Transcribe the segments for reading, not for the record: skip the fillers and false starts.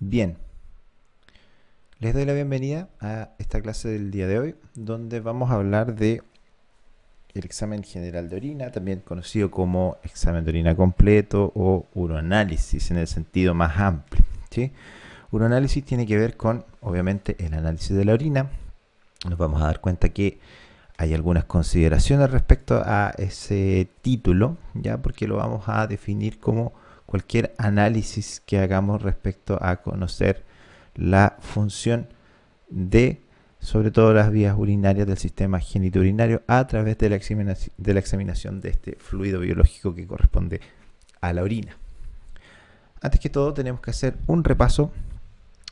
Bien, les doy la bienvenida a esta clase del día de hoy, donde vamos a hablar de el examen general de orina, también conocido como examen de orina completo o uroanálisis en el sentido más amplio, ¿sí? Uroanálisis tiene que ver con, obviamente, el análisis de la orina. Nos vamos a dar cuenta que hay algunas consideraciones respecto a ese título, ya porque lo vamos a definir como cualquier análisis que hagamos respecto a conocer la función de, sobre todo, las vías urinarias del sistema genitourinario a través de la examinación de este fluido biológico que corresponde a la orina. Antes que todo, tenemos que hacer un repaso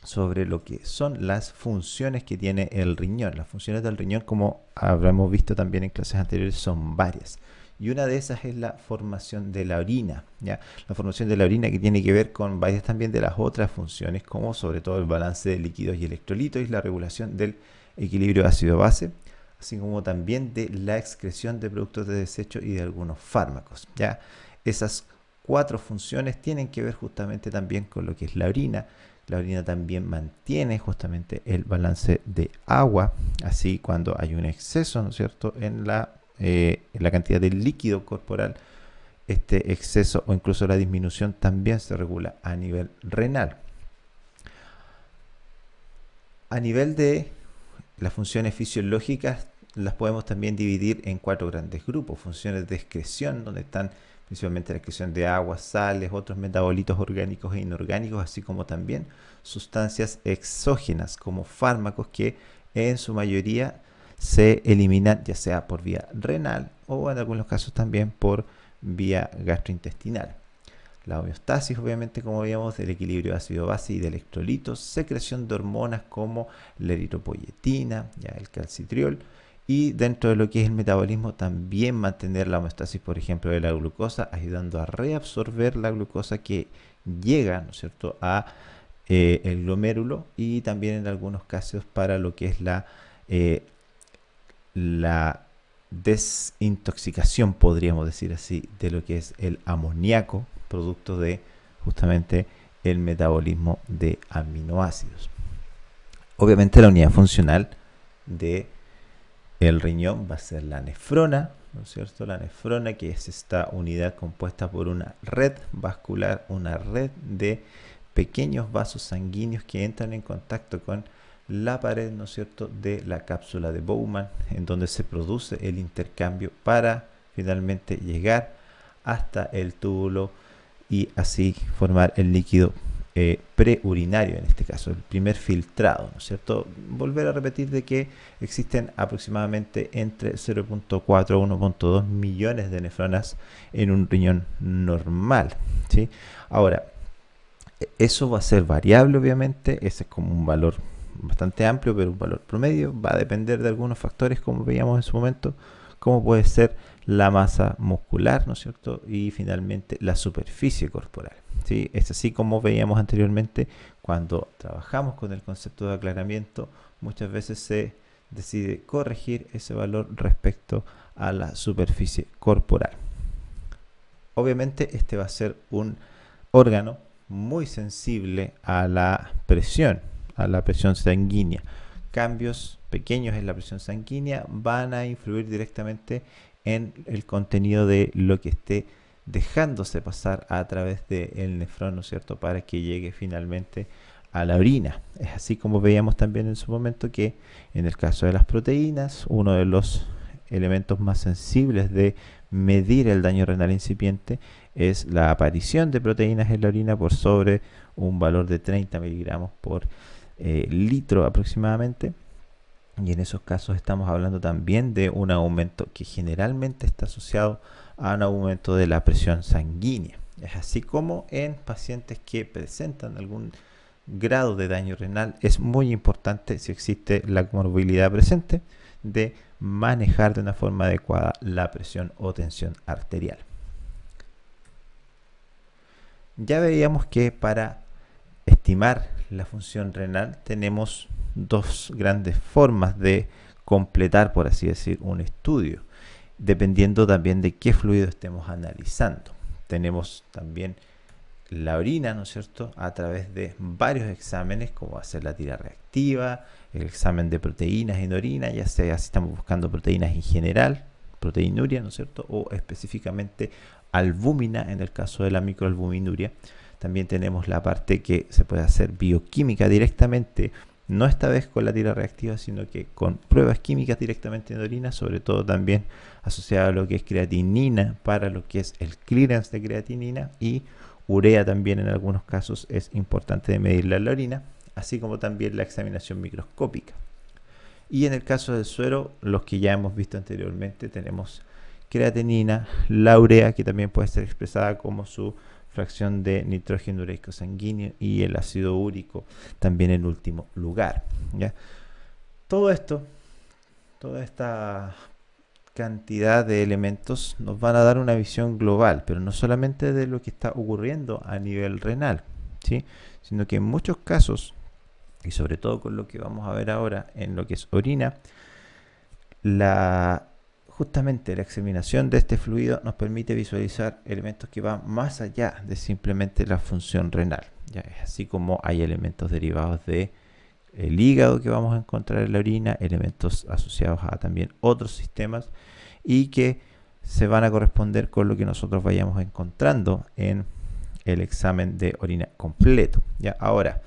sobre lo que son las funciones que tiene el riñón. Las funciones del riñón, como habremos visto también en clases anteriores, son varias. Y una de esas es la formación de la orina, ¿ya? La formación de la orina que tiene que ver con varias también de las otras funciones, como sobre todo el balance de líquidos y electrolitos y la regulación del equilibrio ácido-base, así como también de la excreción de productos de desecho y de algunos fármacos, ¿ya? Esas cuatro funciones tienen que ver justamente también con lo que es la orina. La orina también mantiene justamente el balance de agua, así cuando hay un exceso, ¿no es cierto?, en la cantidad de líquido corporal, este exceso o incluso la disminución también se regula a nivel renal. A nivel de las funciones fisiológicas, las podemos también dividir en cuatro grandes grupos. Funciones de excreción, donde están principalmente la excreción de agua, sales, otros metabolitos orgánicos e inorgánicos, así como también sustancias exógenas como fármacos que en su mayoría se eliminan ya sea por vía renal o en algunos casos también por vía gastrointestinal. La homeostasis, obviamente, como veíamos, del equilibrio ácido-base y de electrolitos, secreción de hormonas como la eritropoyetina, ya el calcitriol, y dentro de lo que es el metabolismo también mantener la homeostasis, por ejemplo, de la glucosa, ayudando a reabsorber la glucosa que llega, ¿no es cierto?, a el glomérulo, y también en algunos casos para lo que es la desintoxicación, podríamos decir así, de lo que es el amoníaco, producto de justamente el metabolismo de aminoácidos. Obviamente la unidad funcional de el riñón va a ser la nefrona, ¿no es cierto? La nefrona, que es esta unidad compuesta por una red vascular, una red de pequeños vasos sanguíneos que entran en contacto con la pared, ¿no es cierto?, de la cápsula de Bowman, en donde se produce el intercambio para finalmente llegar hasta el túbulo y así formar el líquido preurinario, en este caso, el primer filtrado, ¿no es cierto? Volver a repetir de que existen aproximadamente entre 0.4 a 1.2 millones de nefronas en un riñón normal, ¿sí? Ahora, eso va a ser variable, obviamente, ese es como un valor bastante amplio, pero un valor promedio. Va a depender de algunos factores, como veíamos en su momento, como puede ser la masa muscular, ¿no es cierto? Y finalmente la superficie corporal, ¿sí? Es así como veíamos anteriormente, cuando trabajamos con el concepto de aclaramiento, muchas veces se decide corregir ese valor respecto a la superficie corporal. Obviamente este va a ser un órgano muy sensible a la presión sanguínea. Cambios pequeños en la presión sanguínea van a influir directamente en el contenido de lo que esté dejándose pasar a través del nefrón, ¿no es cierto?, para que llegue finalmente a la orina. Es así como veíamos también en su momento que en el caso de las proteínas, uno de los elementos más sensibles de medir el daño renal incipiente es la aparición de proteínas en la orina por sobre un valor de 30 miligramos por litro aproximadamente, y en esos casos estamos hablando también de un aumento que generalmente está asociado a un aumento de la presión sanguínea. Es así como en pacientes que presentan algún grado de daño renal, es muy importante, si existe la comorbilidad presente, de manejar de una forma adecuada la presión o tensión arterial. Ya veíamos que para estimar la función renal tenemos dos grandes formas de completar, por así decir, un estudio, dependiendo también de qué fluido estemos analizando. Tenemos también la orina, ¿no es cierto?, a través de varios exámenes, como hacer la tira reactiva, el examen de proteínas en orina, ya sea si estamos buscando proteínas en general, proteinuria, ¿no es cierto?, o específicamente albúmina en el caso de la microalbuminuria. También tenemos la parte que se puede hacer bioquímica directamente, no esta vez con la tira reactiva, sino que con pruebas químicas directamente en orina, sobre todo también asociado a lo que es creatinina para lo que es el clearance de creatinina, y urea también en algunos casos es importante de medirla en la orina, así como también la examinación microscópica. Y en el caso del suero, los que ya hemos visto anteriormente, tenemos creatinina, la urea, que también puede ser expresada como su fracción de nitrógeno ureico sanguíneo, y el ácido úrico también en último lugar, ¿ya? Todo esto, toda esta cantidad de elementos nos van a dar una visión global, pero no solamente de lo que está ocurriendo a nivel renal, ¿sí?, sino que en muchos casos, y sobre todo con lo que vamos a ver ahora en lo que es orina, justamente la examinación de este fluido nos permite visualizar elementos que van más allá de simplemente la función renal, ¿ya? Así como hay elementos derivados de el hígado que vamos a encontrar en la orina, elementos asociados a también otros sistemas, y que se van a corresponder con lo que nosotros vayamos encontrando en el examen de orina completo, ¿ya? Ahora,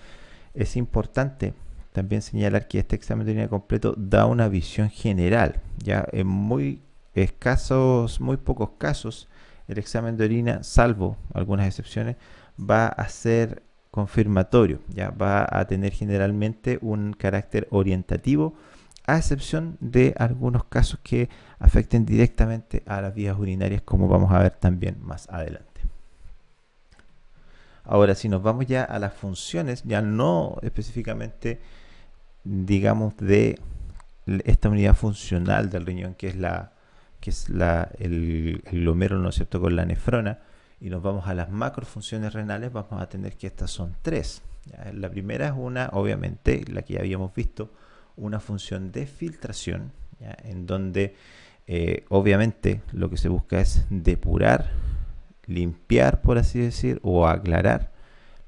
es importante también señalar que este examen de orina completo da una visión general, ya en muy pocos casos, el examen de orina, salvo algunas excepciones, va a ser confirmatorio, ya va a tener generalmente un carácter orientativo, a excepción de algunos casos que afecten directamente a las vías urinarias, como vamos a ver también más adelante. Ahora, si nos vamos ya a las funciones, ya no específicamente, digamos, de esta unidad funcional del riñón, que es el glomérulo, ¿no es cierto?, con la nefrona, y nos vamos a las macrofunciones renales, vamos a tener que estas son tres, ¿ya? La primera es obviamente, la que ya habíamos visto, una función de filtración, ¿ya?, en donde obviamente lo que se busca es depurar, limpiar, por así decir, o aclarar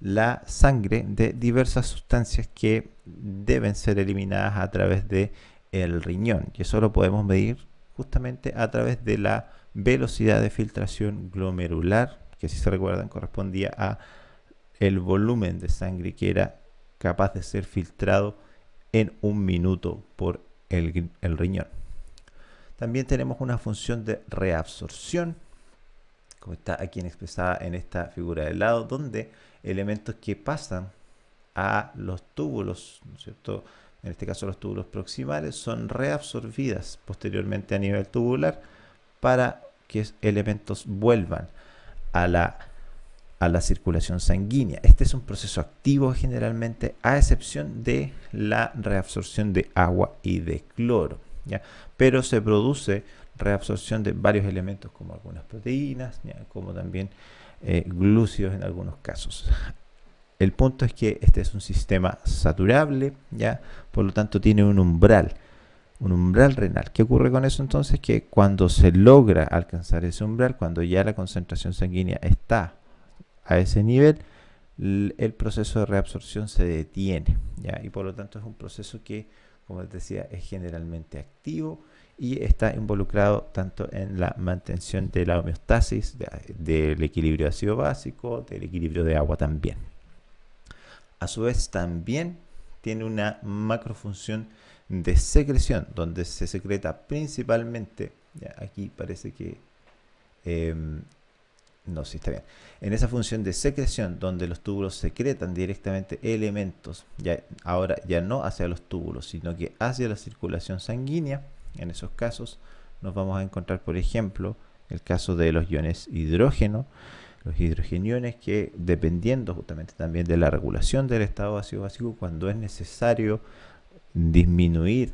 la sangre de diversas sustancias que deben ser eliminadas a través de el riñón, y eso lo podemos medir justamente a través de la velocidad de filtración glomerular, que, si se recuerdan, correspondía a el volumen de sangre que era capaz de ser filtrado en un minuto por el riñón. También tenemos una función de reabsorción, como está aquí expresada en esta figura del lado, donde elementos que pasan a los túbulos, ¿no es cierto?, en este caso los túbulos proximales, son reabsorbidas posteriormente a nivel tubular para que elementos vuelvan a la circulación sanguínea. Este es un proceso activo generalmente, a excepción de la reabsorción de agua y de cloro, ¿ya? Pero se produce reabsorción de varios elementos, como algunas proteínas, ¿ya?, como también glúcidos en algunos casos. El punto es que este es un sistema saturable, ¿ya?, por lo tanto tiene un umbral renal. ¿Qué ocurre con eso entonces? Que cuando se logra alcanzar ese umbral, cuando ya la concentración sanguínea está a ese nivel, el proceso de reabsorción se detiene, ¿ya? Y por lo tanto es un proceso que, como les decía, es generalmente activo y está involucrado tanto en la mantención de la homeostasis, del equilibrio ácido básico, del equilibrio de agua también. A su vez también tiene una macrofunción de secreción, donde se secreta principalmente, ya, aquí parece que no, sí está bien. En esa función de secreción, donde los túbulos secretan directamente elementos, ahora ya no hacia los túbulos, sino que hacia la circulación sanguínea. En esos casos nos vamos a encontrar, por ejemplo, el caso de los iones hidrógeno, los hidrogeniones, que dependiendo justamente también de la regulación del estado ácido básico, cuando es necesario disminuir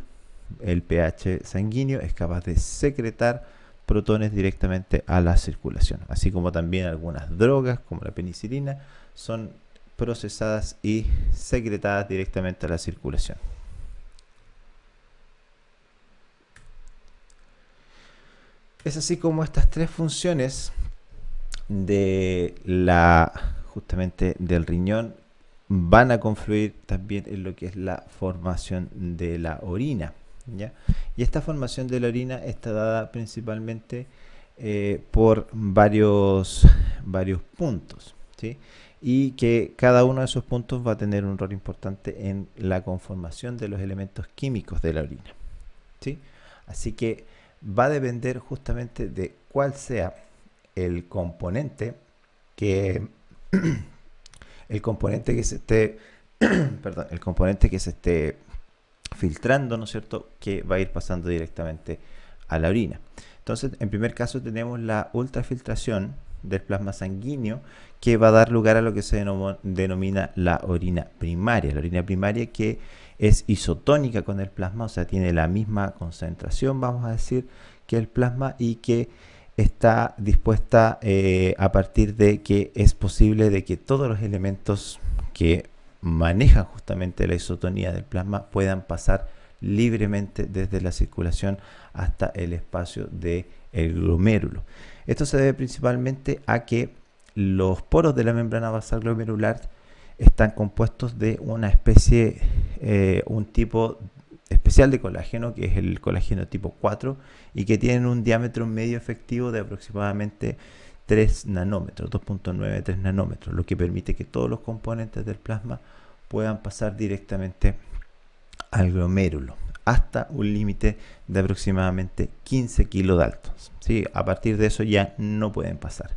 el pH sanguíneo, es capaz de secretar protones directamente a la circulación, así como también algunas drogas como la penicilina son procesadas y secretadas directamente a la circulación. Es así como estas tres funciones de justamente del riñón van a confluir también en lo que es la formación de la orina, ¿ya? Y esta formación de la orina está dada principalmente por varios puntos, ¿sí? Y que cada uno de esos puntos va a tener un rol importante en la conformación de los elementos químicos de la orina, ¿sí? Así que va a depender justamente de cuál sea el componente que el componente que se esté perdón, el componente que se esté filtrando, ¿no es cierto?, que va a ir pasando directamente a la orina. Entonces, en primer caso tenemos la ultrafiltración del plasma sanguíneo, que va a dar lugar a lo que se denomina la orina primaria. La orina primaria, que es isotónica con el plasma, o sea, tiene la misma concentración, vamos a decir, que el plasma, y que está dispuesta a partir de que es posible de que todos los elementos que manejan justamente la isotonía del plasma puedan pasar libremente desde la circulación hasta el espacio del glomérulo. Esto se debe principalmente a que los poros de la membrana basal glomerular están compuestos de una especie, un tipo especial de colágeno, que es el colágeno tipo 4, y que tienen un diámetro medio efectivo de aproximadamente 3 nanómetros, 2.9, 3 nanómetros, lo que permite que todos los componentes del plasma puedan pasar directamente al glomérulo, hasta un límite de aproximadamente 15 kilodaltons, ¿sí? A partir de eso ya no pueden pasar.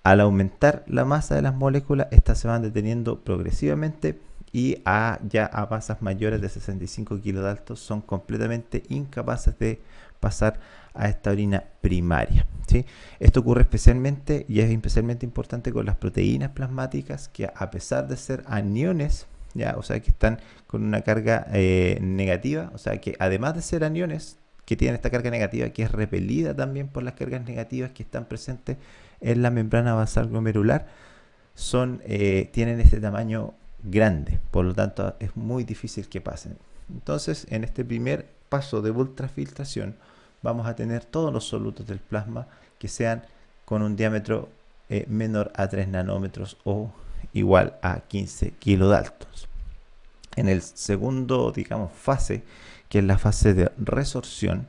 Al aumentar la masa de las moléculas, estas se van deteniendo progresivamente y ya a masas mayores de 65 kilodaltons son completamente incapaces de pasar a esta orina primaria, ¿sí? Esto ocurre especialmente y es especialmente importante con las proteínas plasmáticas, que a pesar de ser aniones, ¿ya? O sea, que están con una carga negativa, o sea, que además de ser aniones que tienen esta carga negativa, que es repelida también por las cargas negativas que están presentes en la membrana basal glomerular, tienen este tamaño grande, por lo tanto es muy difícil que pasen. Entonces, en este primer paso de ultrafiltración vamos a tener todos los solutos del plasma que sean con un diámetro menor a 3 nanómetros o igual a 15 kilodaltons. En el segundo, digamos, fase, que es la fase de resorción,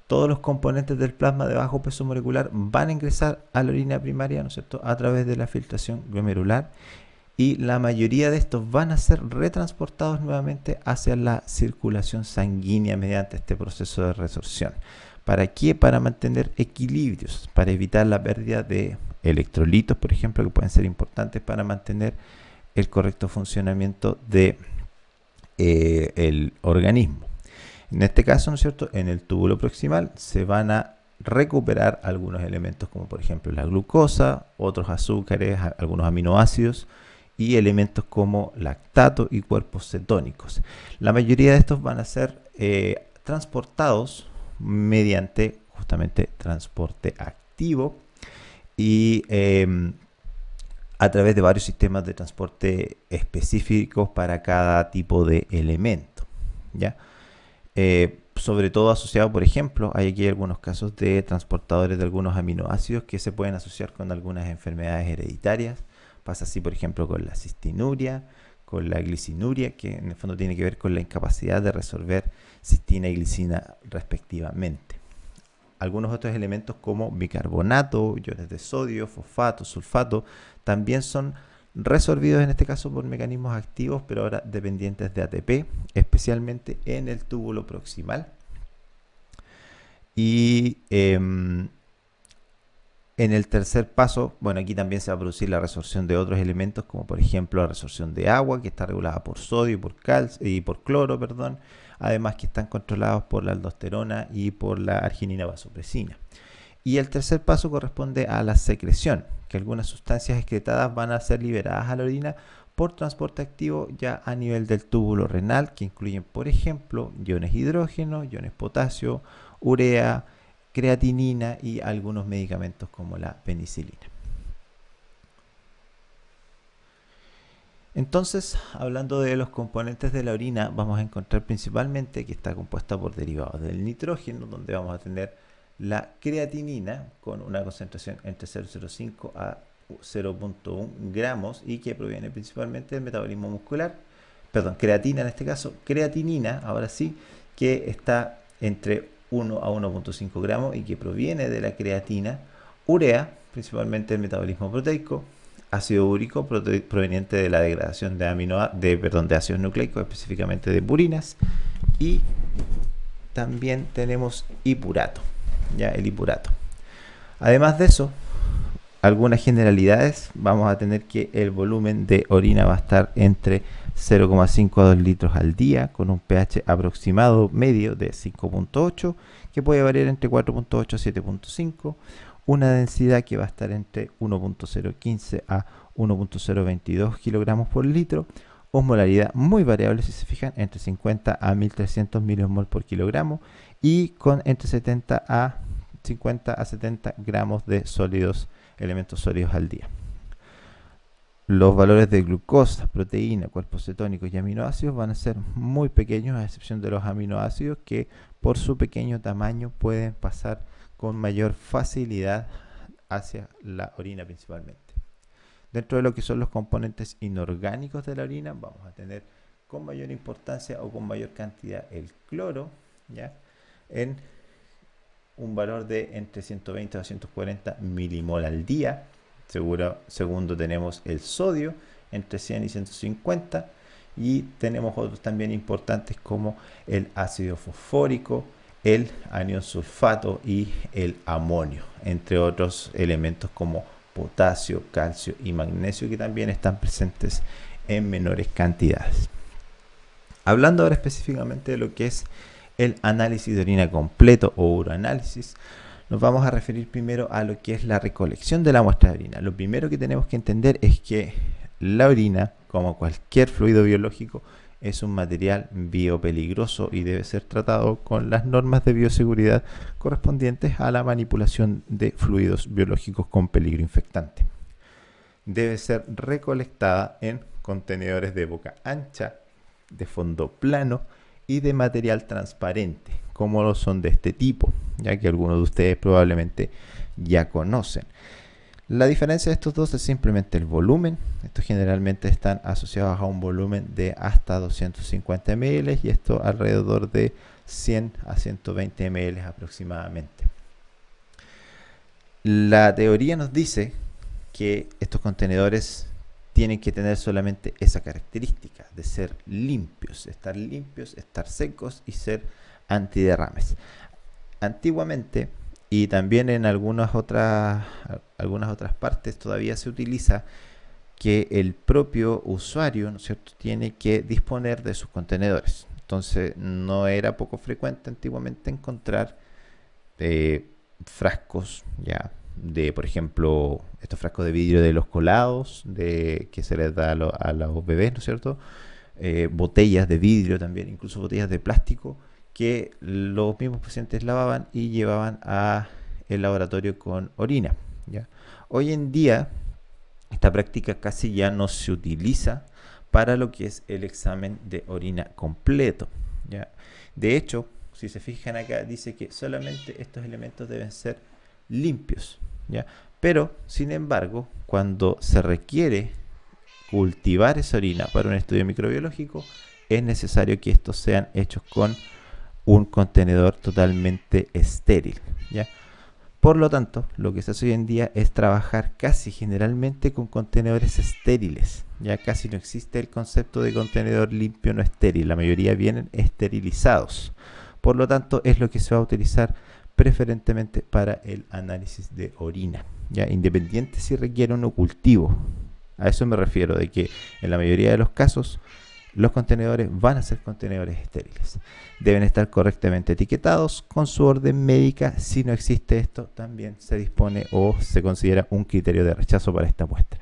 todos los componentes del plasma de bajo peso molecular van a ingresar a la orina primaria, ¿no es cierto?, a través de la filtración glomerular, y la mayoría de estos van a ser retransportados nuevamente hacia la circulación sanguínea mediante este proceso de resorción. ¿Para qué? Para mantener equilibrios, para evitar la pérdida de electrolitos, por ejemplo, que pueden ser importantes para mantener el correcto funcionamiento de el organismo. En este caso, ¿no es cierto?, en el túbulo proximal se van a recuperar algunos elementos como por ejemplo la glucosa, otros azúcares, algunos aminoácidos y elementos como lactato y cuerpos cetónicos. La mayoría de estos van a ser transportados mediante justamente transporte activo y a través de varios sistemas de transporte específicos para cada tipo de elemento, ¿ya? Sobre todo asociado, por ejemplo, hay aquí algunos casos de transportadores de algunos aminoácidos que se pueden asociar con algunas enfermedades hereditarias. Pasa así, por ejemplo, con la cistinuria, con la glicinuria, que en el fondo tiene que ver con la incapacidad de resolver cistina y glicina respectivamente. Algunos otros elementos como bicarbonato, iones de sodio, fosfato, sulfato, también son resolvidos en este caso por mecanismos activos, pero ahora dependientes de ATP, especialmente en el túbulo proximal. Y en el tercer paso, bueno, aquí también se va a producir la resorción de otros elementos, como por ejemplo la resorción de agua, que está regulada por sodio y por cloro, perdón, además que están controlados por la aldosterona y por la arginina vasopresina. Y el tercer paso corresponde a la secreción, que algunas sustancias excretadas van a ser liberadas a la orina por transporte activo ya a nivel del túbulo renal, que incluyen, por ejemplo, iones hidrógeno, iones potasio, urea, creatinina y algunos medicamentos como la penicilina. Entonces, hablando de los componentes de la orina, vamos a encontrar principalmente que está compuesta por derivados del nitrógeno, donde vamos a tener la creatinina con una concentración entre 0,05 a 0.1 gramos y que proviene principalmente del metabolismo muscular, perdón, creatina en este caso, creatinina, ahora sí, que está entre 1 a 1.5 gramos y que proviene de la creatina, urea, principalmente del metabolismo proteico, ácido úrico proveniente de la degradación de ácidos nucleicos, específicamente de purinas, y también tenemos hipurato, ya el hipurato. Además de eso, algunas generalidades, vamos a tener que el volumen de orina va a estar entre 0,5 a 2 litros al día, con un pH aproximado medio de 5.8, que puede variar entre 4.8 a 7.5, una densidad que va a estar entre 1.015 a 1.022 kilogramos por litro, osmolaridad muy variable, si se fijan, entre 50 a 1300 miliosmol por kilogramo, y con entre 70 a 50 a 70 gramos de elementos sólidos al día. Los valores de glucosa, proteína, cuerpos cetónicos y aminoácidos van a ser muy pequeños, a excepción de los aminoácidos que por su pequeño tamaño pueden pasar con mayor facilidad hacia la orina principalmente. Dentro de lo que son los componentes inorgánicos de la orina, vamos a tener con mayor importancia o con mayor cantidad el cloro, ¿ya? En un valor de entre 120 a 240 milimol al día. Segundo tenemos el sodio entre 100 y 150, y tenemos otros también importantes como el ácido fosfórico, el anión sulfato y el amonio, entre otros elementos como potasio, calcio y magnesio, que también están presentes en menores cantidades. Hablando ahora específicamente de lo que es el análisis de orina completo o uroanálisis, nos vamos a referir primero a lo que es la recolección de la muestra de orina. Lo primero que tenemos que entender es que la orina, como cualquier fluido biológico, es un material biopeligroso y debe ser tratado con las normas de bioseguridad correspondientes a la manipulación de fluidos biológicos con peligro infectante. Debe ser recolectada en contenedores de boca ancha, de fondo plano y de material transparente, como lo son de este tipo, ya que algunos de ustedes probablemente ya conocen. La diferencia de estos dos es simplemente el volumen. Estos generalmente están asociados a un volumen de hasta 250 ml y esto alrededor de 100 a 120 ml aproximadamente. La teoría nos dice que estos contenedores tienen que tener solamente esa característica de ser limpios, estar secos y ser antiderrames. Antiguamente, y también en algunas otras partes todavía se utiliza que el propio usuario, ¿no es cierto?, tiene que disponer de sus contenedores. Entonces no era poco frecuente antiguamente encontrar frascos ya de, por ejemplo, estos frascos de vidrio de los colados que se les da a los bebés, ¿no es cierto? Botellas de vidrio también, incluso botellas de plástico que los mismos pacientes lavaban y llevaban a el laboratorio con orina, ¿ya? Hoy en día esta práctica casi ya no se utiliza para lo que es el examen de orina completo, ¿ya? De hecho, si se fijan acá, dice que solamente estos elementos deben ser limpios, ¿ya? Pero, sin embargo, cuando se requiere cultivar esa orina para un estudio microbiológico, es necesario que estos sean hechos con un contenedor totalmente estéril, ¿ya? Por lo tanto, lo que se hace hoy en día es trabajar casi generalmente con contenedores estériles. Ya casi no existe el concepto de contenedor limpio no estéril. La mayoría vienen esterilizados. Por lo tanto, es lo que se va a utilizar preferentemente para el análisis de orina, ya independiente si requiere un cultivo. A eso me refiero, de que en la mayoría de los casos los contenedores van a ser contenedores estériles. Deben estar correctamente etiquetados con su orden médica. Si no existe esto, también se dispone o se considera un criterio de rechazo para esta muestra.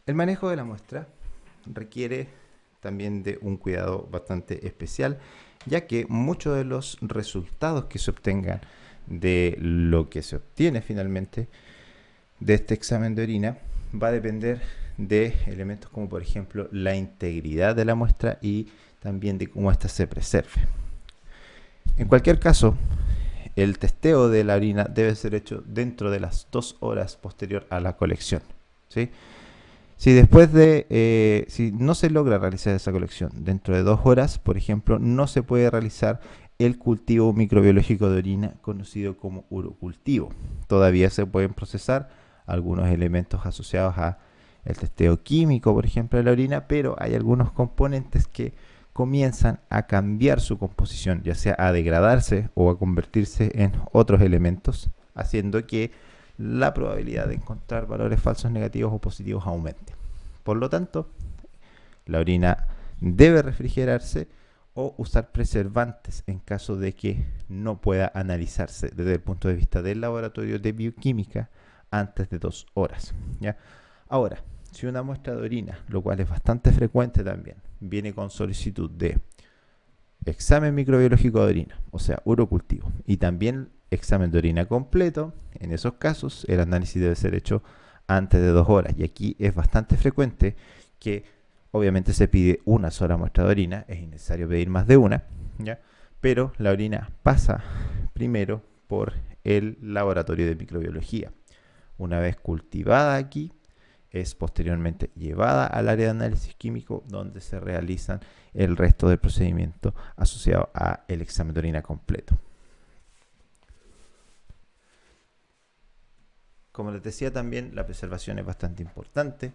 El manejo de la muestra requiere también de un cuidado bastante especial, ya que muchos de los resultados que se obtengan de lo que se obtiene finalmente de este examen de orina va a depender de elementos como, por ejemplo, la integridad de la muestra y también de cómo ésta se preserve. En cualquier caso, el testeo de la orina debe ser hecho dentro de las 2 horas posterior a la colección, ¿sí? Si si no se logra realizar esa colección dentro de 2 horas, por ejemplo, no se puede realizar el cultivo microbiológico de orina conocido como urocultivo. Todavía se pueden procesar algunos elementos asociados a el testeo químico, por ejemplo, de la orina, pero hay algunos componentes que comienzan a cambiar su composición, ya sea a degradarse o a convertirse en otros elementos, haciendo que la probabilidad de encontrar valores falsos negativos o positivos aumente. Por lo tanto, la orina debe refrigerarse o usar preservantes en caso de que no pueda analizarse desde el punto de vista del laboratorio de bioquímica antes de 2 horas, ¿ya? Ahora, si una muestra de orina, lo cual es bastante frecuente también, viene con solicitud de examen microbiológico de orina, o sea, urocultivo, y también examen de orina completo, en esos casos el análisis debe ser hecho antes de 2 horas. Y aquí es bastante frecuente que obviamente se pide una sola muestra de orina, es innecesario pedir más de una, ¿ya? Pero la orina pasa primero por el laboratorio de microbiología. Una vez cultivada aquí, es posteriormente llevada al área de análisis químico donde se realizan el resto del procedimiento asociado al examen de orina completo. Como les decía también, la preservación es bastante importante.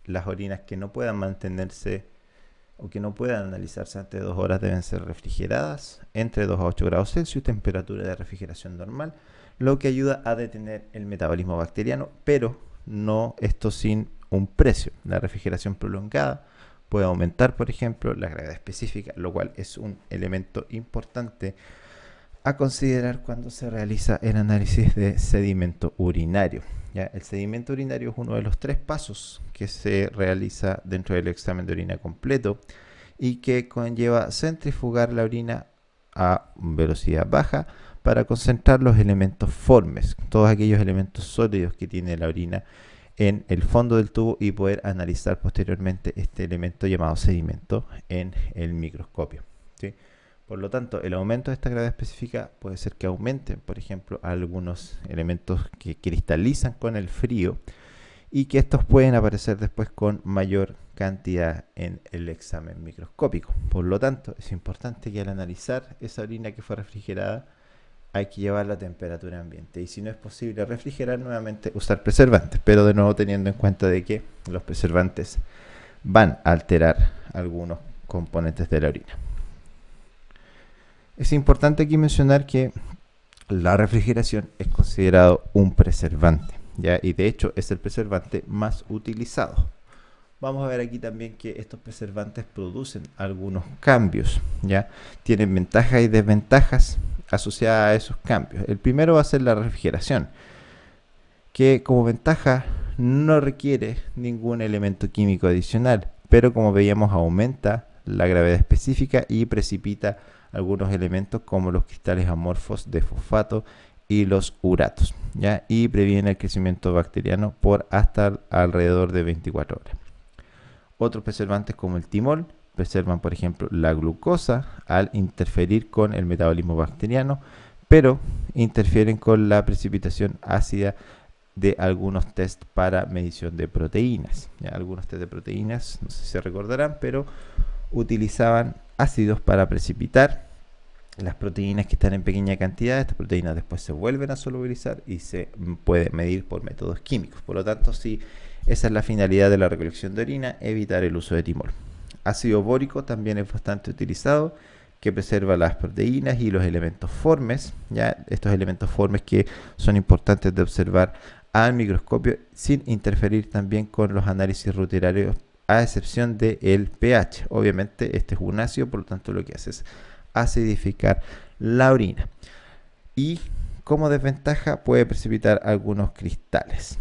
Las orinas que no puedan mantenerse o que no puedan analizarse antes de 2 horas deben ser refrigeradas entre 2 a 8 grados Celsius, temperatura de refrigeración normal, lo que ayuda a detener el metabolismo bacteriano, pero no esto sin un precio. La refrigeración prolongada puede aumentar, por ejemplo, la gravedad específica, lo cual es un elemento importante a considerar cuando se realiza el análisis de sedimento urinario. ¿Ya? El sedimento urinario es uno de los 3 pasos que se realiza dentro del examen de orina completo y que conlleva centrifugar la orina a velocidad baja para concentrar los elementos formes, todos aquellos elementos sólidos que tiene la orina en el fondo del tubo y poder analizar posteriormente este elemento llamado sedimento en el microscopio, ¿sí? Por lo tanto, el aumento de esta gravedad específica puede ser que aumenten, por ejemplo, algunos elementos que cristalizan con el frío y que estos pueden aparecer después con mayor cantidad en el examen microscópico. Por lo tanto, es importante que al analizar esa orina que fue refrigerada hay que llevarla a temperatura ambiente y si no es posible refrigerar nuevamente, usar preservantes, pero de nuevo teniendo en cuenta de que los preservantes van a alterar algunos componentes de la orina. Es importante aquí mencionar que la refrigeración es considerado un preservante, ¿ya? Y de hecho es el preservante más utilizado. Vamos a ver aquí también que estos preservantes producen algunos cambios, ¿ya? Tienen ventajas y desventajas asociadas a esos cambios. El primero va a ser la refrigeración, que como ventaja no requiere ningún elemento químico adicional, pero como veíamos aumenta la gravedad específica y precipita algunos elementos como los cristales amorfos de fosfato y los uratos, ¿ya? Y previene el crecimiento bacteriano por hasta alrededor de 24 horas. Otros preservantes como el timol preservan, por ejemplo, la glucosa al interferir con el metabolismo bacteriano, pero interfieren con la precipitación ácida de algunos test para medición de proteínas, ¿ya? Algunos test de proteínas, no sé si se recordarán, pero utilizaban ácidos para precipitar las proteínas que están en pequeña cantidad. Estas proteínas después se vuelven a solubilizar y se puede medir por métodos químicos. Por lo tanto, sí, esa es la finalidad de la recolección de orina, evitar el uso de timol. Ácido bórico también es bastante utilizado, que preserva las proteínas y los elementos formes, ¿ya? Estos elementos formes que son importantes de observar al microscopio sin interferir también con los análisis rutinarios, a excepción del pH. Obviamente este es un ácido, por lo tanto lo que hace es acidificar la orina. Y como desventaja puede precipitar algunos cristales.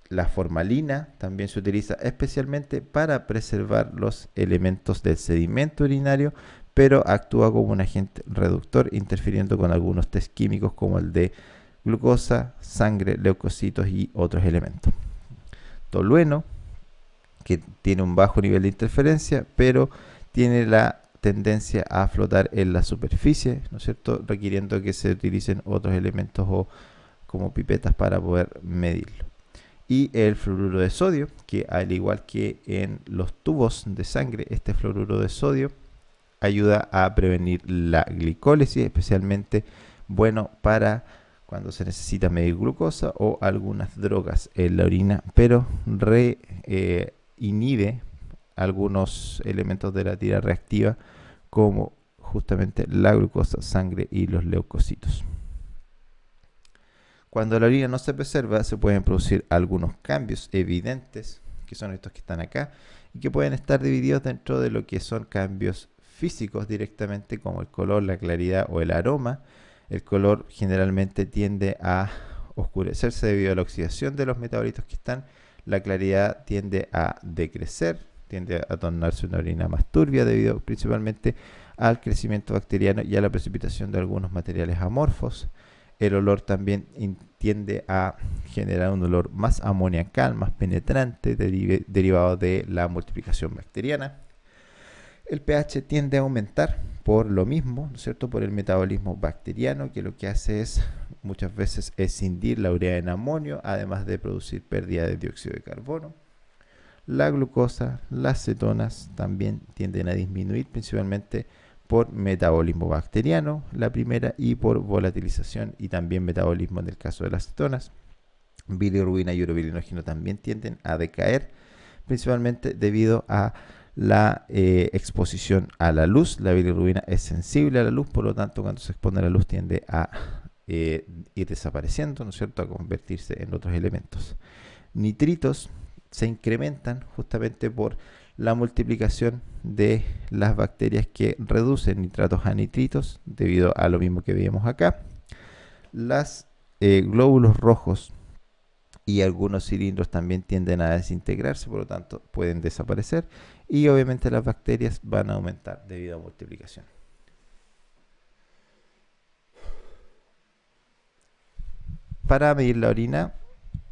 La formalina también se utiliza especialmente para preservar los elementos del sedimento urinario, pero actúa como un agente reductor, interfiriendo con algunos test químicos como el de glucosa, sangre, leucocitos y otros elementos. Tolueno, que tiene un bajo nivel de interferencia, pero tiene la tendencia a flotar en la superficie, ¿no es cierto?, requiriendo que se utilicen otros elementos o como pipetas para poder medirlo. Y el fluoruro de sodio, que al igual que en los tubos de sangre, este fluoruro de sodio ayuda a prevenir la glicólisis, especialmente bueno para cuando se necesita medir glucosa o algunas drogas en la orina, pero inhibe algunos elementos de la tira reactiva como justamente la glucosa, sangre y los leucocitos. Cuando la orina no se preserva, se pueden producir algunos cambios evidentes, que son estos que están acá, y que pueden estar divididos dentro de lo que son cambios físicos directamente, como el color, la claridad o el aroma. El color generalmente tiende a oscurecerse debido a la oxidación de los metabolitos que están. La claridad tiende a decrecer, tiende a tornarse una orina más turbia debido principalmente al crecimiento bacteriano y a la precipitación de algunos materiales amorfos. El olor también tiende a generar un olor más amoniacal, más penetrante, derivado de la multiplicación bacteriana. El pH tiende a aumentar por lo mismo, ¿no es cierto?, por el metabolismo bacteriano, que lo que hace es muchas veces escindir la urea en amonio, además de producir pérdida de dióxido de carbono. La glucosa, las cetonas también tienden a disminuir, principalmente por metabolismo bacteriano, la primera, y por volatilización y también metabolismo en el caso de las cetonas. Bilirrubina y urobilinógeno también tienden a decaer, principalmente debido a la exposición a la luz. La bilirrubina es sensible a la luz, por lo tanto cuando se expone a la luz tiende a ir desapareciendo, ¿no es cierto?, a convertirse en otros elementos. Nitritos se incrementan justamente por la multiplicación de las bacterias que reducen nitratos a nitritos, debido a lo mismo que veíamos acá. Las glóbulos rojos y algunos cilindros también tienden a desintegrarse, por lo tanto pueden desaparecer, y obviamente las bacterias van a aumentar debido a multiplicación. Para medir la orina,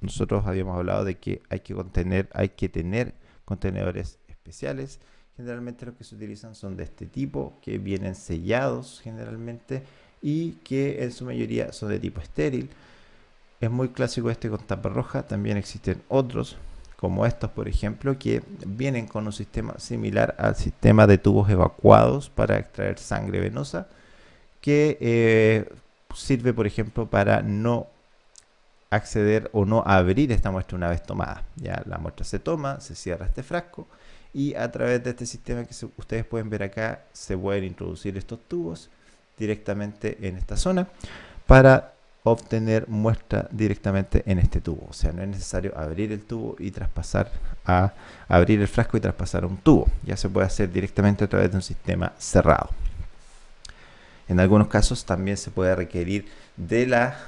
nosotros habíamos hablado de que hay que tener contenedores especiales. Generalmente los que se utilizan son de este tipo, que vienen sellados generalmente y que en su mayoría son de tipo estéril. Es muy clásico este con tapa roja. También existen otros, como estos por ejemplo, que vienen con un sistema similar al sistema de tubos evacuados para extraer sangre venosa, que sirve por ejemplo para no acceder o no abrir esta muestra una vez tomada. Ya la muestra se toma, se cierra este frasco y a través de este sistema que ustedes pueden ver acá, se pueden introducir estos tubos directamente en esta zona para obtener muestra directamente en este tubo. O sea, no es necesario abrir el tubo y abrir el frasco y traspasar a un tubo. Ya se puede hacer directamente a través de un sistema cerrado. En algunos casos también se puede requerir de la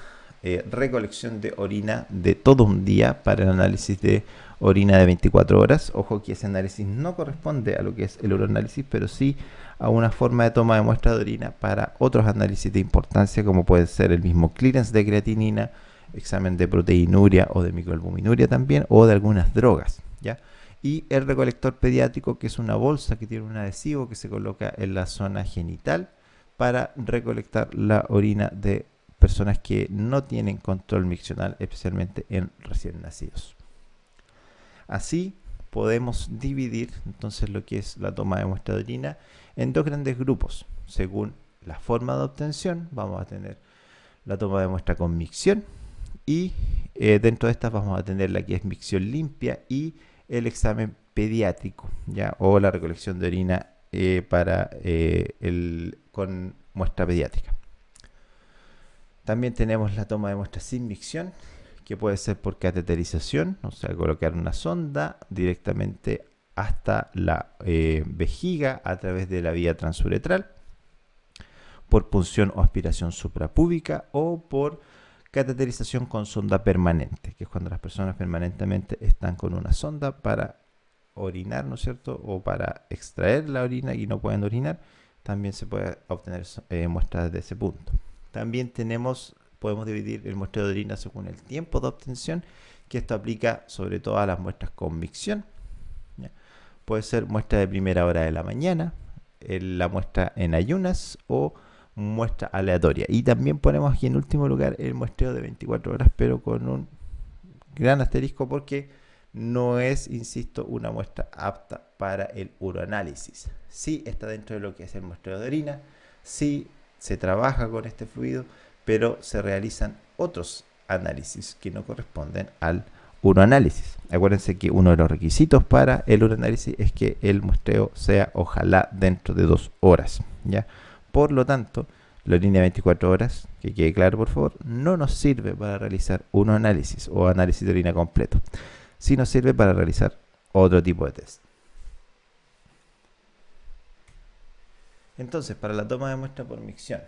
recolección de orina de todo un día para el análisis de orina de 24 horas. Ojo que ese análisis no corresponde a lo que es el uroanálisis, pero sí a una forma de toma de muestra de orina para otros análisis de importancia, como puede ser el mismo clearance de creatinina, examen de proteinuria o de microalbuminuria también, o de algunas drogas, ¿ya? Y el recolector pediátrico, que es una bolsa que tiene un adhesivo que se coloca en la zona genital para recolectar la orina de personas que no tienen control miccional, especialmente en recién nacidos. Así podemos dividir entonces lo que es la toma de muestra de orina en dos grandes grupos. Según la forma de obtención, vamos a tener la toma de muestra con micción, y dentro de estas vamos a tener la que es micción limpia y el examen pediátrico, ¿ya? O la recolección de orina con muestra pediátrica. También tenemos la toma de muestra sin micción, que puede ser por cateterización, o sea, colocar una sonda directamente hasta la vejiga a través de la vía transuretral, por punción o aspiración suprapúbica, o por cateterización con sonda permanente, que es cuando las personas permanentemente están con una sonda para orinar, ¿no es cierto?, o para extraer la orina y no pueden orinar. También se puede obtener muestras de ese punto. También podemos dividir el muestreo de orina según el tiempo de obtención, que esto aplica sobre todo a las muestras con micción. ¿Ya? Puede ser muestra de primera hora de la mañana, la muestra en ayunas o muestra aleatoria. Y también ponemos aquí en último lugar el muestreo de 24 horas, pero con un gran asterisco porque no es, insisto, una muestra apta para el uroanálisis. Sí está dentro de lo que es el muestreo de orina, sí se trabaja con este fluido, pero se realizan otros análisis que no corresponden al uroanálisis. Acuérdense que uno de los requisitos para el uroanálisis es que el muestreo sea ojalá dentro de 2 horas, ¿ya? Por lo tanto, la orina de 24 horas, que quede claro por favor, no nos sirve para realizar uroanálisis o análisis de orina completo, sí nos sirve para realizar otro tipo de test. Entonces, para la toma de muestra por micción,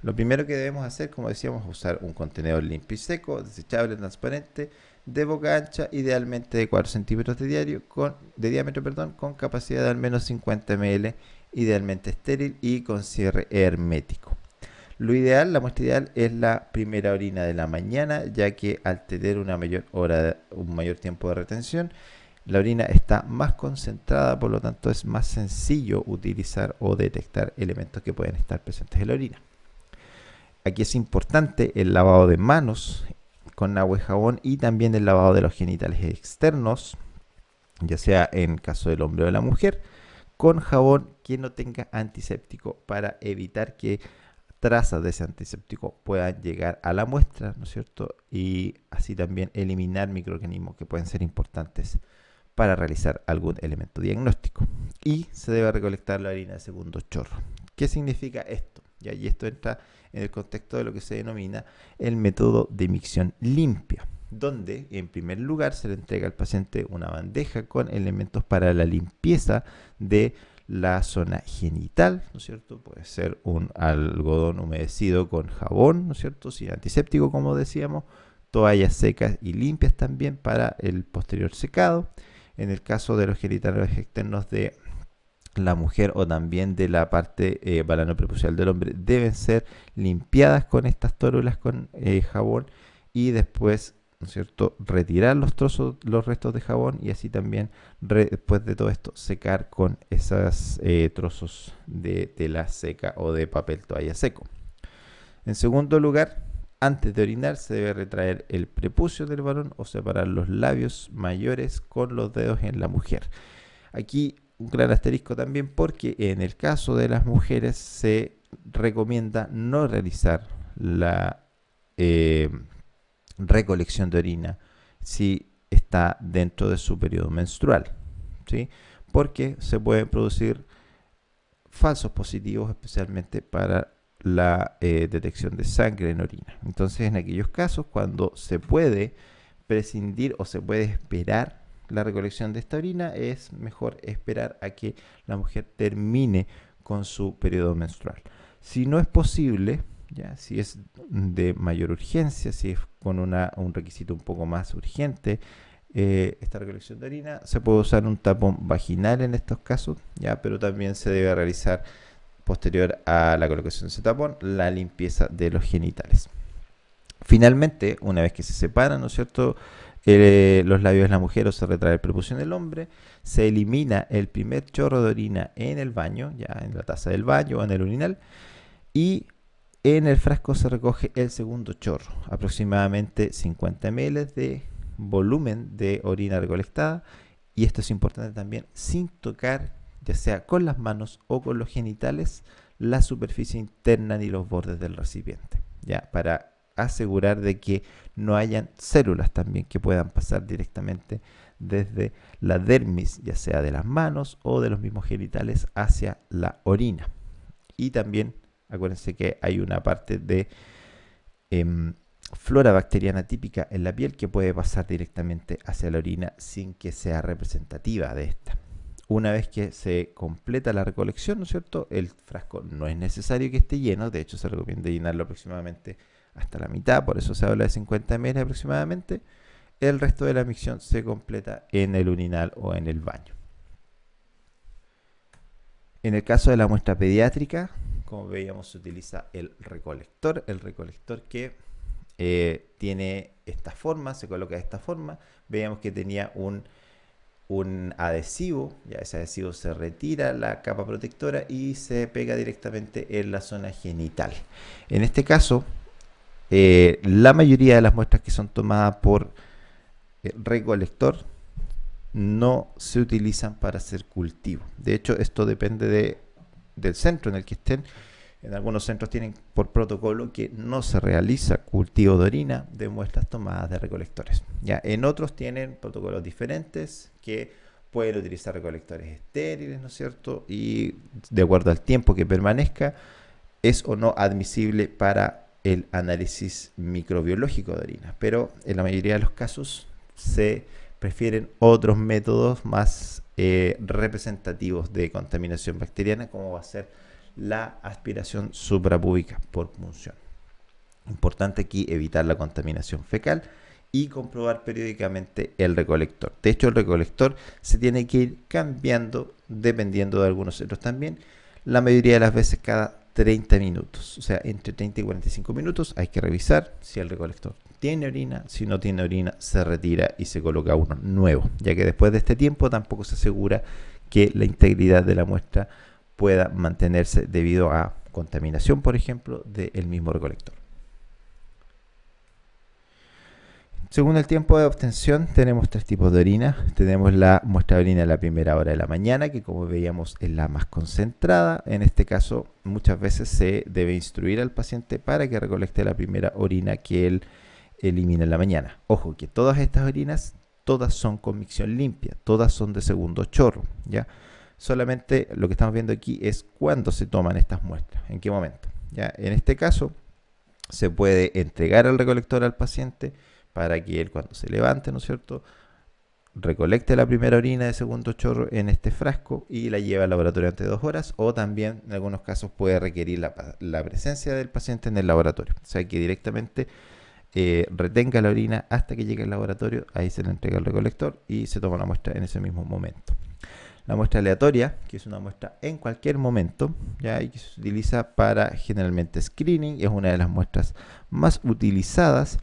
lo primero que debemos hacer, como decíamos, es usar un contenedor limpio y seco, desechable, transparente, de boca ancha, idealmente de 4 centímetros de diámetro, con capacidad de al menos 50 ml, idealmente estéril y con cierre hermético. Lo ideal, la muestra ideal es la primera orina de la mañana, ya que al tener un mayor tiempo de retención, la orina está más concentrada, por lo tanto es más sencillo utilizar o detectar elementos que pueden estar presentes en la orina. Aquí es importante el lavado de manos con agua y jabón y también el lavado de los genitales externos, ya sea en caso del hombre o de la mujer, con jabón que no tenga antiséptico para evitar que trazas de ese antiséptico puedan llegar a la muestra, ¿no es cierto? Y así también eliminar microorganismos que pueden ser importantes para realizar algún elemento diagnóstico. Y se debe recolectar la orina de segundo chorro. ¿Qué significa esto? Y esto entra en el contexto de lo que se denomina el método de micción limpia, donde en primer lugar se le entrega al paciente una bandeja con elementos para la limpieza de la zona genital, ¿no es cierto? Puede ser un algodón humedecido con jabón, ¿no es cierto? Sin antiséptico, como decíamos, toallas secas y limpias también para el posterior secado. En el caso de los genitales externos de la mujer o también de la parte balanoprepucial del hombre, deben ser limpiadas con estas tórulas con jabón y después, ¿no es cierto?, retirar los restos de jabón y así también, después de todo esto, secar con esos trozos de tela seca o de papel toalla seco. En segundo lugar, antes de orinar se debe retraer el prepucio del varón o separar los labios mayores con los dedos en la mujer. Aquí un gran asterisco también porque en el caso de las mujeres se recomienda no realizar la recolección de orina si está dentro de su periodo menstrual, ¿sí? Porque se pueden producir falsos positivos, especialmente para la detección de sangre en orina. Entonces, en aquellos casos, cuando se puede prescindir o se puede esperar la recolección de esta orina, es mejor esperar a que la mujer termine con su periodo menstrual. Si no es posible, ya, si es de mayor urgencia, si es con un requisito un poco más urgente, esta recolección de orina, se puede usar un tapón vaginal en estos casos, ya, pero también se debe realizar posterior a la colocación de ese tapón la limpieza de los genitales. Finalmente, una vez que se separan, ¿no es cierto?, los labios de la mujer o se retrae el prepucio en el hombre, se elimina el primer chorro de orina en el baño, ya en la taza del baño o en el urinal, y en el frasco se recoge el segundo chorro, aproximadamente 50 ml de volumen de orina recolectada, y esto es importante también, sin tocar, ya sea con las manos o con los genitales, la superficie interna ni los bordes del recipiente, ya, para asegurar de que no hayan células también que puedan pasar directamente desde la dermis, ya sea de las manos o de los mismos genitales, hacia la orina. Y también acuérdense que hay una parte de flora bacteriana típica en la piel que puede pasar directamente hacia la orina sin que sea representativa de esta. Una vez que se completa la recolección, ¿no es cierto?, el frasco no es necesario que esté lleno, de hecho se recomienda llenarlo aproximadamente hasta la mitad, por eso se habla de 50 ml aproximadamente. El resto de la micción se completa en el urinal o en el baño. En el caso de la muestra pediátrica, como veíamos, se utiliza el recolector que tiene esta forma, se coloca de esta forma. Veíamos que tenía un adhesivo, ya ese adhesivo se retira la capa protectora y se pega directamente en la zona genital. En este caso, la mayoría de las muestras que son tomadas por recolector no se utilizan para hacer cultivo. De hecho, esto depende del centro en el que estén. En algunos centros tienen por protocolo que no se realiza cultivo de orina de muestras tomadas de recolectores. Ya en otros tienen protocolos diferentes que pueden utilizar recolectores estériles, ¿no es cierto? Y de acuerdo al tiempo que permanezca, es o no admisible para el análisis microbiológico de orina. Pero en la mayoría de los casos se prefieren otros métodos más representativos de contaminación bacteriana, como va a ser la aspiración suprapúbica por punción. Importante aquí evitar la contaminación fecal y comprobar periódicamente el recolector. De hecho, el recolector se tiene que ir cambiando dependiendo de algunos centros también. La mayoría de las veces cada 30 minutos, o sea, entre 30 y 45 minutos hay que revisar si el recolector tiene orina. Si no tiene orina, se retira y se coloca uno nuevo, ya que después de este tiempo tampoco se asegura que la integridad de la muestra pueda mantenerse debido a contaminación, por ejemplo, del mismo recolector. Según el tiempo de obtención, tenemos tres tipos de orina. Tenemos la muestra de orina a la primera hora de la mañana, que como veíamos es la más concentrada. En este caso, muchas veces se debe instruir al paciente para que recolecte la primera orina que él elimina en la mañana. Ojo, que todas estas orinas, todas son con micción limpia, todas son de segundo chorro, ¿ya? Solamente lo que estamos viendo aquí es cuándo se toman estas muestras, en qué momento. ¿Ya? En este caso, se puede entregar al recolector al paciente para que él, cuando se levante, ¿no es cierto?, recolecte la primera orina de segundo chorro en este frasco y la lleve al laboratorio ante 2 horas, o también en algunos casos puede requerir la presencia del paciente en el laboratorio. O sea, que directamente retenga la orina hasta que llegue al laboratorio, ahí se le entrega al recolector y se toma la muestra en ese mismo momento. La muestra aleatoria, que es una muestra en cualquier momento, ¿ya? Y que se utiliza para generalmente screening, es una de las muestras más utilizadas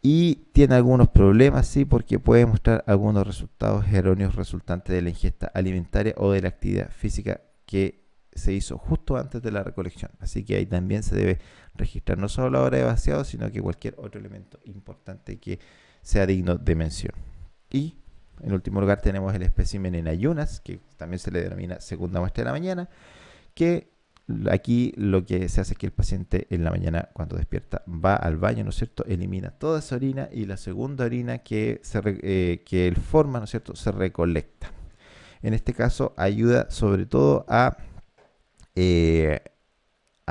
y tiene algunos problemas, sí, porque puede mostrar algunos resultados erróneos resultantes de la ingesta alimentaria o de la actividad física que se hizo justo antes de la recolección. Así que ahí también se debe registrar no solo la hora de vaciado, sino que cualquier otro elemento importante que sea digno de mención. Y en último lugar tenemos el espécimen en ayunas, que también se le denomina segunda muestra de la mañana, que aquí lo que se hace es que el paciente en la mañana, cuando despierta, va al baño, ¿no es cierto?, elimina toda esa orina y la segunda orina que él forma, ¿no es cierto?, se recolecta. En este caso ayuda sobre todo a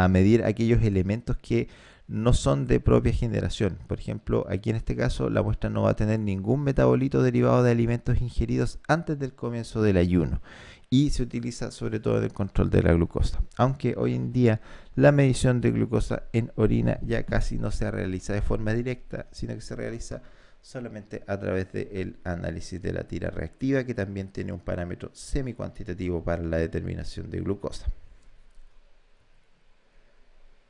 medir aquellos elementos que no son de propia generación. Por ejemplo, aquí en este caso la muestra no va a tener ningún metabolito derivado de alimentos ingeridos antes del comienzo del ayuno y se utiliza sobre todo en el control de la glucosa. Aunque hoy en día la medición de glucosa en orina ya casi no se realiza de forma directa, sino que se realiza solamente a través del análisis de la tira reactiva, que también tiene un parámetro semi-cuantitativo para la determinación de glucosa.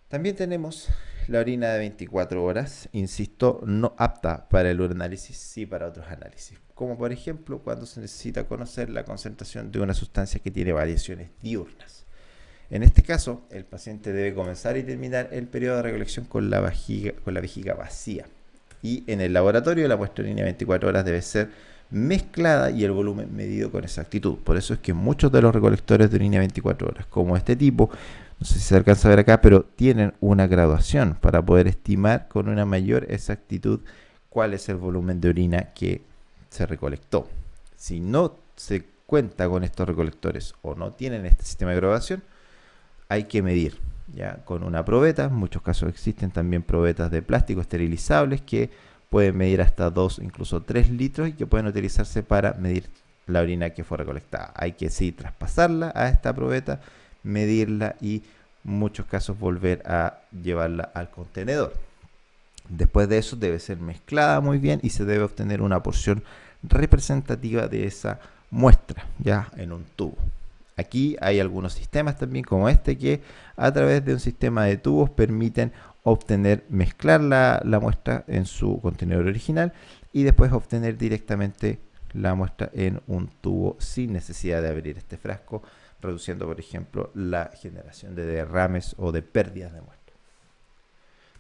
También tenemos la orina de 24 horas, insisto, no apta para el uranálisis, sí para otros análisis, como por ejemplo cuando se necesita conocer la concentración de una sustancia que tiene variaciones diurnas. En este caso, el paciente debe comenzar y terminar el periodo de recolección con la vejiga vacía. Y en el laboratorio la muestra de orina de 24 horas debe ser mezclada y el volumen medido con exactitud. Por eso es que muchos de los recolectores de orina de 24 horas, como este tipo, no sé si se alcanza a ver acá, pero tienen una graduación para poder estimar con una mayor exactitud cuál es el volumen de orina que se recolectó. Si no se cuenta con estos recolectores o no tienen este sistema de graduación, hay que medir ya con una probeta. En muchos casos existen también probetas de plástico esterilizables que pueden medir hasta 2, incluso 3 litros y que pueden utilizarse para medir la orina que fue recolectada. Hay que sí traspasarla a esta probeta, medirla y en muchos casos volver a llevarla al contenedor. Después de eso debe ser mezclada muy bien y se debe obtener una porción representativa de esa muestra ya en un tubo. Aquí hay algunos sistemas también como este que a través de un sistema de tubos permiten mezclar la muestra en su contenedor original y después obtener directamente la muestra en un tubo sin necesidad de abrir este frasco, reduciendo, por ejemplo, la generación de derrames o de pérdidas de muestra.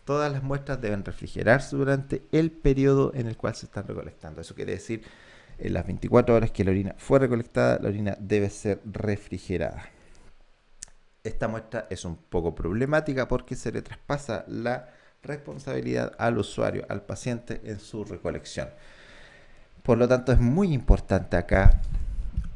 Todas las muestras deben refrigerarse durante el periodo en el cual se están recolectando. Eso quiere decir, en las 24 horas que la orina fue recolectada, la orina debe ser refrigerada. Esta muestra es un poco problemática porque se le traspasa la responsabilidad al usuario, al paciente, en su recolección. Por lo tanto, es muy importante acá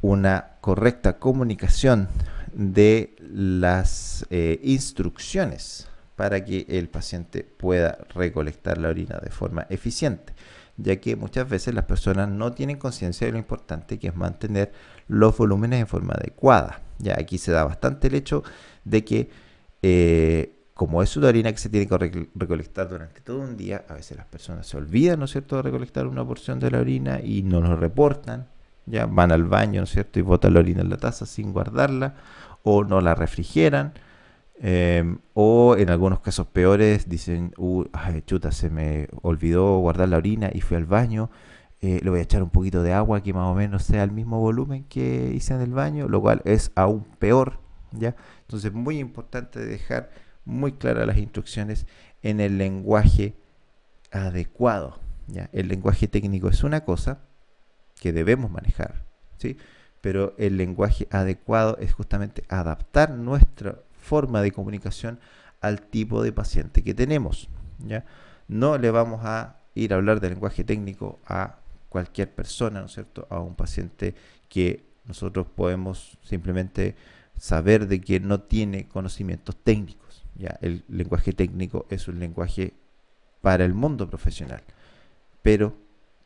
una correcta comunicación de las instrucciones para que el paciente pueda recolectar la orina de forma eficiente, ya que muchas veces las personas no tienen conciencia de lo importante que es mantener los volúmenes en forma adecuada. Ya aquí se da bastante el hecho de que como es una orina que se tiene que recolectar durante todo un día, a veces las personas se olvidan, ¿no es cierto?, de recolectar una porción de la orina y no lo reportan, ya van al baño, ¿no es cierto?, y botan la orina en la taza sin guardarla, o no la refrigeran, o en algunos casos peores dicen, ay, chuta, se me olvidó guardar la orina y fui al baño, le voy a echar un poquito de agua que más o menos sea el mismo volumen que hice en el baño, lo cual es aún peor, ¿ya? Entonces es muy importante dejar muy claras las instrucciones en el lenguaje adecuado, ¿ya? El lenguaje técnico es una cosa que debemos manejar, ¿sí? Pero el lenguaje adecuado es justamente adaptar nuestra forma de comunicación al tipo de paciente que tenemos, ¿ya? No le vamos a ir a hablar de lenguaje técnico a cualquier persona, ¿no es cierto?, a un paciente que nosotros podemos simplemente saber de que no tiene conocimientos técnicos, ¿ya? El lenguaje técnico es un lenguaje para el mundo profesional, pero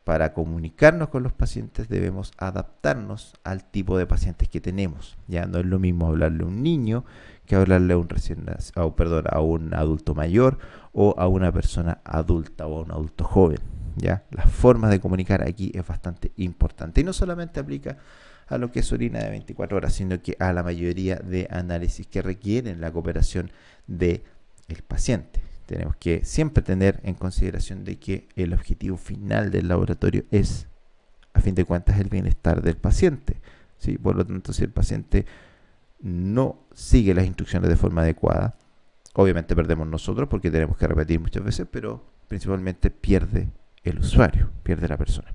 para comunicarnos con los pacientes debemos adaptarnos al tipo de pacientes que tenemos. Ya no es lo mismo hablarle a un niño que hablarle a un adulto mayor o a una persona adulta o a un adulto joven. Ya las formas de comunicar aquí es bastante importante y no solamente aplica a lo que es orina de 24 horas, sino que a la mayoría de análisis que requieren la cooperación del paciente. Tenemos que siempre tener en consideración de que el objetivo final del laboratorio es, a fin de cuentas, el bienestar del paciente, ¿sí? Por lo tanto, si el paciente no sigue las instrucciones de forma adecuada, obviamente perdemos nosotros porque tenemos que repetir muchas veces, pero principalmente pierde el usuario, pierde la persona.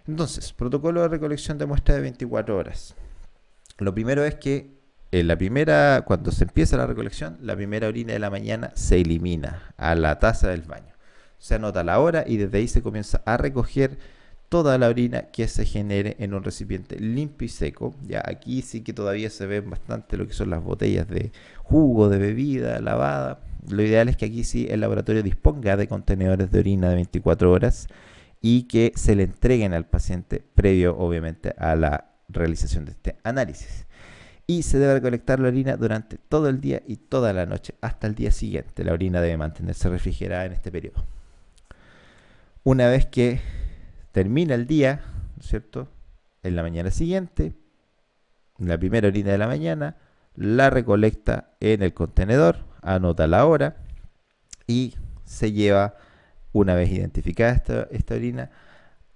Entonces, protocolo de recolección de muestra de 24 horas. Lo primero es que cuando se empieza la recolección, la primera orina de la mañana se elimina a la taza del baño. Se anota la hora y desde ahí se comienza a recoger toda la orina que se genere en un recipiente limpio y seco. Ya aquí sí que todavía se ven bastante lo que son las botellas de jugo, de bebida, lavada. Lo ideal es que aquí sí el laboratorio disponga de contenedores de orina de 24 horas y que se le entreguen al paciente previo, obviamente, a la realización de este análisis. Y se debe recolectar la orina durante todo el día y toda la noche hasta el día siguiente. La orina debe mantenerse refrigerada en este periodo. Una vez que termina el día, ¿no es cierto?, en la mañana siguiente, la primera orina de la mañana, la recolecta en el contenedor, anota la hora y se lleva, una vez identificada esta orina,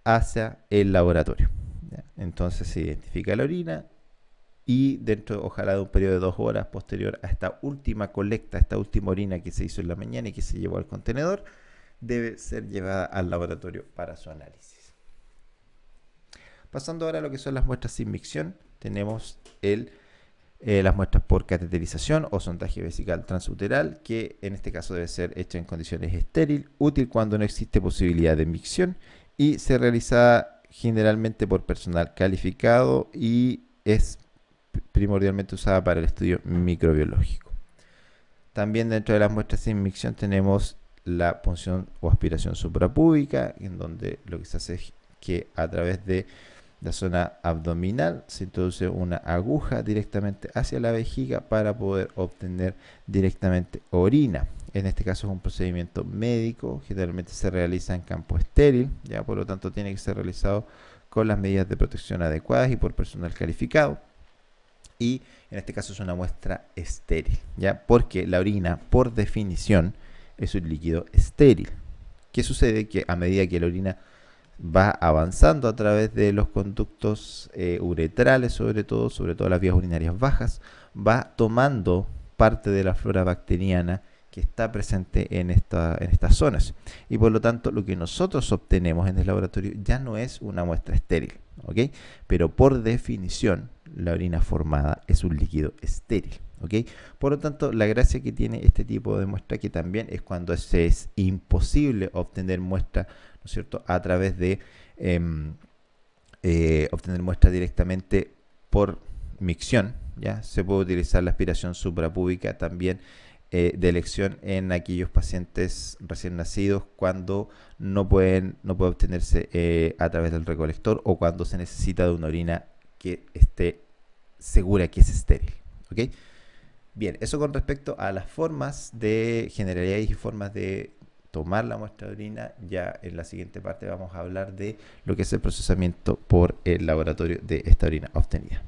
hacia el laboratorio. ¿Ya? Entonces se identifica la orina y dentro, ojalá, de un periodo de 2 horas posterior a esta última colecta, esta última orina que se hizo en la mañana y que se llevó al contenedor, debe ser llevada al laboratorio para su análisis. Pasando ahora a lo que son las muestras sin micción, tenemos las muestras por cateterización o sondaje vesical transuteral, que en este caso debe ser hecha en condiciones estériles, útil cuando no existe posibilidad de micción y se realiza generalmente por personal calificado y es primordialmente usada para el estudio microbiológico. También dentro de las muestras sin micción tenemos la punción o aspiración suprapúbica, en donde lo que se hace es que a través de la zona abdominal se introduce una aguja directamente hacia la vejiga para poder obtener directamente orina. En este caso es un procedimiento médico, generalmente se realiza en campo estéril, ya por lo tanto tiene que ser realizado con las medidas de protección adecuadas y por personal calificado. Y en este caso es una muestra estéril, ya porque la orina, por definición, es un líquido estéril. ¿Qué sucede? Que a medida que la orina va avanzando a través de los conductos uretrales, sobre todo las vías urinarias bajas, va tomando parte de la flora bacteriana que está presente en estas zonas. Y por lo tanto, lo que nosotros obtenemos en el laboratorio ya no es una muestra estéril, ¿ok? Pero por definición, la orina formada es un líquido estéril, ¿ok? Por lo tanto, la gracia que tiene este tipo de muestra que también es cuando es imposible obtener muestra, ¿no es cierto?, a través de obtener muestra directamente por micción, ¿ya? Se puede utilizar la aspiración suprapúbica también de elección en aquellos pacientes recién nacidos cuando no puede obtenerse a través del recolector o cuando se necesita de una orina que esté segura que es estéril, ¿ok? Bien, eso con respecto a las formas de generalidades y formas de tomar la muestra de orina. Ya en la siguiente parte vamos a hablar de lo que es el procesamiento por el laboratorio de esta orina obtenida.